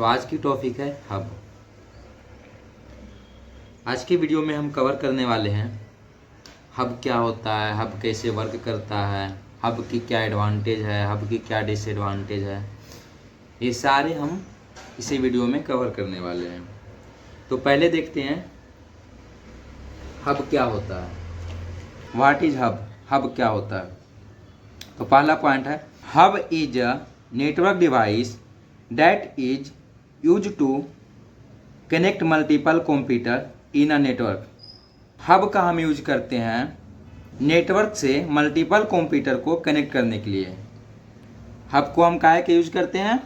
तो आज की टॉपिक है हब। आज की वीडियो में हम कवर करने वाले हैं हब क्या होता है, हब कैसे वर्क करता है, हब की क्या एडवांटेज है, हब की क्या डिसएडवांटेज है, ये सारे हम इसी वीडियो में कवर करने वाले हैं। तो पहले देखते हैं हब क्या होता है। What is hub? हब क्या होता है? तो पहला पॉइंट है hub is a network device that is use to connect multiple computer in a network. Hub का हम यूज करते हैं नेटवर्क से मल्टीपल कंप्यूटर को कनेक्ट करने के लिए। हब को हम काहे के यूज करते हैं?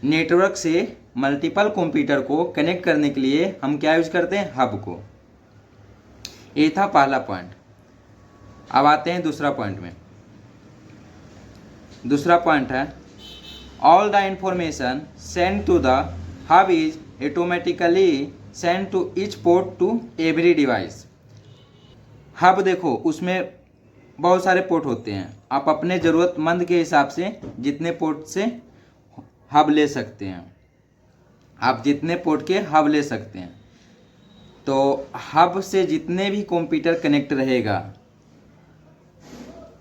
नेटवर्क से मल्टीपल कंप्यूटर को कनेक्ट करने के लिए हम क्या यूज करते हैं? हब को। ये था पहला पॉइंट। अब आते हैं दूसरा पॉइंट में। दूसरा पॉइंट है all the information send to the hub is automatically send to each port to every device. Hub देखो, उसमें बहुत सारे पोर्ट होते हैं। आप अपने ज़रूरतमंद के हिसाब से जितने पोर्ट से हब ले सकते हैं, आप जितने पोर्ट के हब ले सकते हैं। तो हब से जितने भी कंप्यूटर कनेक्ट रहेगा,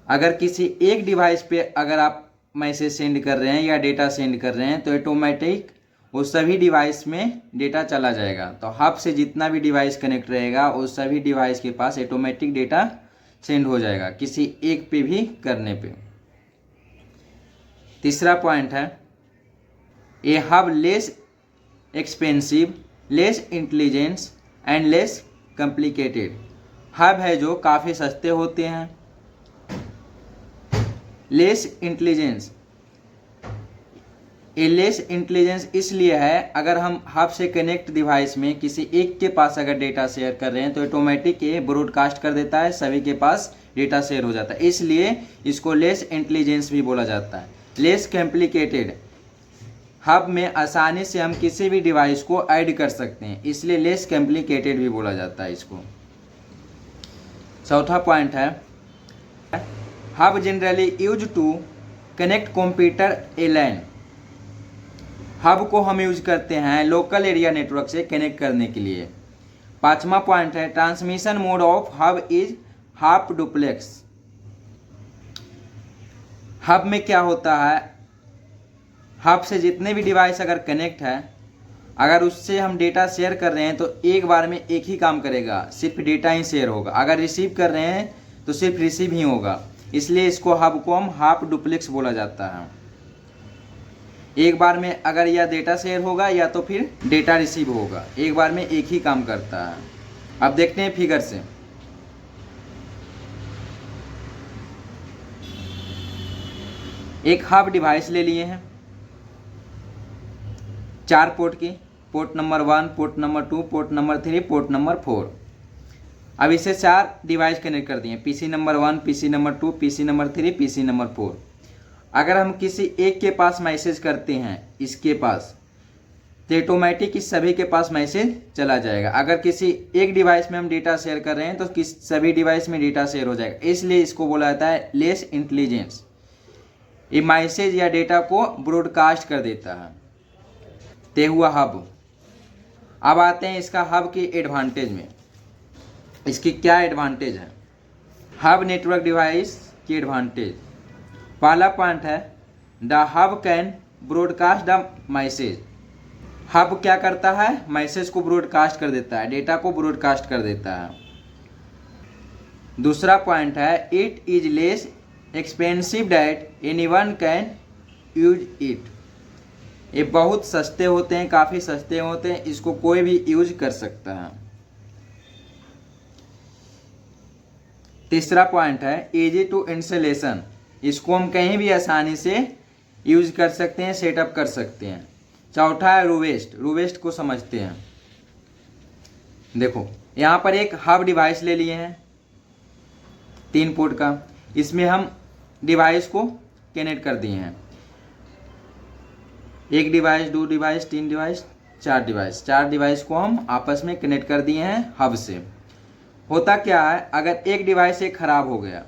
अगर किसी एक डिवाइस पे अगर आप मैसेज सेंड कर रहे हैं या डेटा सेंड कर रहे हैं तो ऑटोमेटिक वो सभी डिवाइस में डेटा चला जाएगा। तो हब से जितना भी डिवाइस कनेक्ट रहेगा वो सभी डिवाइस के पास ऑटोमेटिक डेटा सेंड हो जाएगा, किसी एक पे भी करने पे। तीसरा पॉइंट है a hub less expensive, less intelligence and less complicated. Hub है जो काफ़ी सस्ते होते हैं। लेस इंटेलिजेंस, ये लेस इंटेलिजेंस इसलिए है, अगर हम हब से कनेक्ट डिवाइस में किसी एक के पास अगर डेटा शेयर कर रहे हैं तो ऑटोमेटिक ये ब्रॉडकास्ट कर देता है, सभी के पास डेटा शेयर हो जाता है, इसलिए इसको लेस इंटेलिजेंस भी बोला जाता है। लेस कॉम्प्लिकेटेड, हब में आसानी से हम किसी भी डिवाइस को ऐड कर सकते हैं, इसलिए लेस कॉम्प्लिकेटेड भी बोला जाता है इसको। चौथा पॉइंट है hub generally use to connect computer a LAN. Hub को हम यूज करते हैं लोकल एरिया नेटवर्क से कनेक्ट करने के लिए। पांचवा पॉइंट है transmission mode of hub is half duplex. Hub में क्या होता है, हब से जितने भी डिवाइस अगर कनेक्ट है, अगर उससे हम डेटा शेयर कर रहे हैं तो एक बार में एक ही काम करेगा, सिर्फ डेटा ही शेयर होगा। अगर रिसीव कर रहे हैं तो सिर्फ रिसीव ही होगा, इसलिए इसको हब को हम हाफ डुप्लेक्स बोला जाता है। एक बार में अगर या डेटा शेयर होगा या तो फिर डेटा रिसीव होगा, एक बार में एक ही काम करता है। अब देखते हैं फिगर से। एक हब डिवाइस ले लिए हैं 4 पोर्ट की, port number 1, port number 2, port number 3, port number 4। अब इसे 4 डिवाइस कनेक्ट कर दिए, PC number 1, PC number 2, PC number 3, PC number 4। अगर हम किसी एक के पास मैसेज करते हैं, इसके पास, तो ऑटोमेटिक इस सभी के पास मैसेज चला जाएगा। अगर किसी एक डिवाइस में हम डेटा शेयर कर रहे हैं तो सभी डिवाइस में डेटा शेयर हो जाएगा, इसलिए इसको बोला जाता है लेस इंटेलिजेंस। ये मैसेज या डेटा को ब्रॉडकास्ट कर देता है। ते हुआ हब। अब आते हैं इसका हब की एडवांटेज में। इसकी क्या एडवांटेज है? हब नेटवर्क डिवाइस की एडवांटेज। पहला पॉइंट है the hub can broadcast the message. Hub क्या करता है? मैसेज को ब्रॉडकास्ट कर देता है, डेटा को ब्रॉडकास्ट कर देता है। दूसरा पॉइंट है it is less expensive that anyone can use it. ये बहुत सस्ते होते हैं, काफ़ी सस्ते होते हैं, इसको कोई भी यूज कर सकता है। तीसरा पॉइंट है इजी टू इंस्टॉलेशन। इसको हम कहीं भी आसानी से यूज कर सकते हैं, सेटअप कर सकते हैं। चौथा है रोवेस्ट। रोवेस्ट को समझते हैं। देखो यहाँ पर एक हब डिवाइस ले लिए हैं 3 पोर्ट का, इसमें हम डिवाइस को कनेक्ट कर दिए हैं। 1 device, 2 device, 3 device, 4 device. 4 device को हम आपस में कनेक्ट कर दिए हैं हब से। होता क्या है, अगर एक डिवाइस एक खराब हो गया,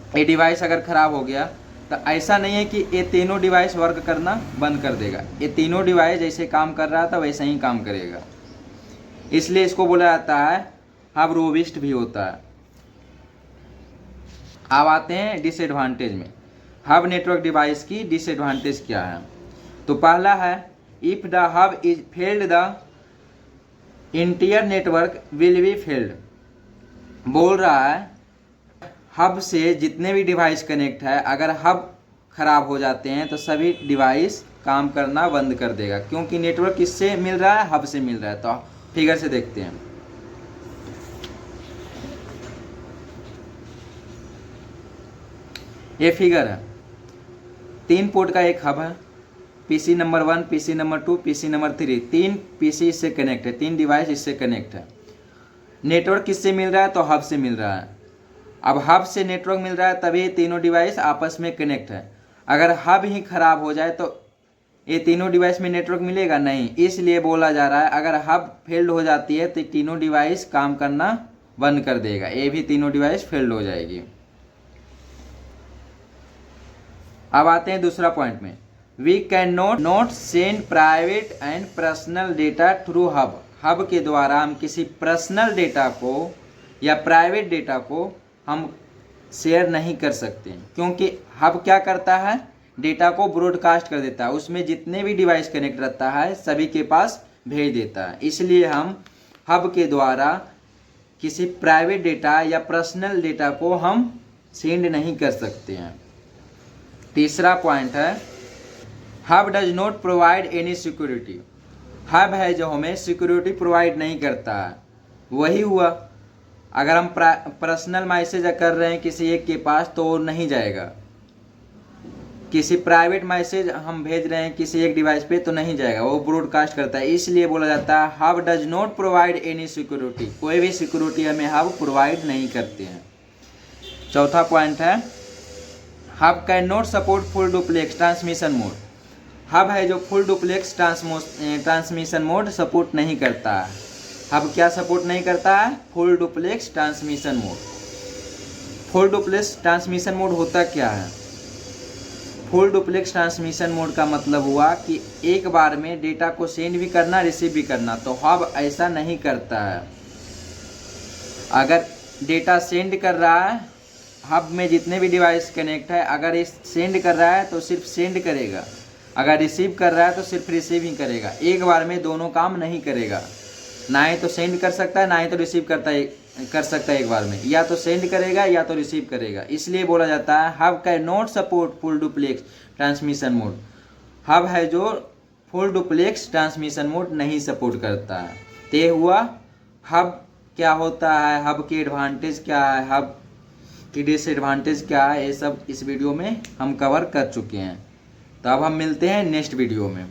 ये डिवाइस अगर ख़राब हो गया तो ऐसा नहीं है कि ये तीनों डिवाइस वर्क करना बंद कर देगा, ये तीनों डिवाइस जैसे काम कर रहा था वैसे ही काम करेगा, इसलिए इसको बोला जाता है हब रोबिस्ट भी होता है। अब आते हैं डिसएडवांटेज में। हब नेटवर्क डिवाइस की डिसएडवांटेज क्या है? तो पहला है if the hub is failed the interior network will be failed. बोल रहा है हब से जितने भी डिवाइस कनेक्ट है, अगर हब खराब हो जाते हैं तो सभी डिवाइस काम करना बंद कर देगा, क्योंकि नेटवर्क किससे मिल रहा है? हब से मिल रहा है। तो फिगर से देखते हैं। ये फिगर है, 3 पोर्ट का एक हब है, PC number 1, PC number 2, PC number 3, 3 PC इससे कनेक्ट है, 3 डिवाइस इससे कनेक्ट है। नेटवर्क किससे मिल रहा है? तो हब से मिल रहा है। अब हब से नेटवर्क मिल रहा है तभी तीनों डिवाइस आपस में कनेक्ट है। अगर हब ही खराब हो जाए तो ये तीनों डिवाइस में नेटवर्क मिलेगा नहीं, इसलिए बोला जा रहा है अगर हब फेल्ड हो जाती है तो तीनों डिवाइस काम करना बंद कर देगा, ये भी तीनों डिवाइस फेल्ड हो जाएगी। अब आते हैं दूसरा पॉइंट में। We can not send private and personal data through hub. Hub के द्वारा हम किसी पर्सनल डेटा को या प्राइवेट डेटा को हम शेयर नहीं कर सकते, क्योंकि हब क्या करता है? डेटा को ब्रॉडकास्ट कर देता है, उसमें जितने भी डिवाइस कनेक्ट रहता है सभी के पास भेज देता है। इसलिए हम हब के द्वारा किसी प्राइवेट डेटा या पर्सनल डेटा को हम सेंड नहीं कर सकते हैं। तीसरा पॉइंट है hub does not provide any security. Hub है जो हमें सिक्योरिटी प्रोवाइड नहीं करता है। वही हुआ, अगर हम पर्सनल मैसेज कर रहे हैं किसी एक के पास तो वो नहीं जाएगा, किसी प्राइवेट मैसेज हम भेज रहे हैं किसी एक डिवाइस पे तो नहीं जाएगा, वो ब्रॉडकास्ट करता है। इसलिए बोला जाता है hub does not provide any security. कोई भी सिक्योरिटी हमें हब प्रोवाइड नहीं करते हैं। चौथा पॉइंट है hub can not support full duplex transmission mode. Hub है जो full duplex transmission mode support नहीं करता है। हब क्या सपोर्ट नहीं करता है? Full duplex transmission mode. Full duplex transmission mode होता क्या है? फुल डुप्लेक्स ट्रांसमिशन मोड का मतलब हुआ कि एक बार में डेटा को सेंड भी करना रिसीव भी करना, तो हब ऐसा नहीं करता है। अगर डेटा सेंड कर रहा है, हब में जितने भी डिवाइस कनेक्ट है, अगर इस सेंड कर रहा है तो सिर्फ सेंड करेगा, अगर रिसीव कर रहा है तो सिर्फ रिसीव ही करेगा। एक बार में दोनों काम नहीं करेगा, ना ही तो सेंड कर सकता है ना ही तो रिसीव कर सकता है एक बार में, या तो सेंड करेगा या तो रिसीव करेगा। इसलिए बोला जाता है hub can not support full duplex transmission mode. Hub है जो फुल डुप्लेक्स ट्रांसमिशन मोड नहीं सपोर्ट करता है। तो ये हुआ हब क्या होता है, हब की एडवांटेज क्या है, हब की डिसएडवांटेज क्या है, ये सब इस वीडियो में हम कवर कर चुके हैं। तो अब हम मिलते हैं नेक्स्ट वीडियो में।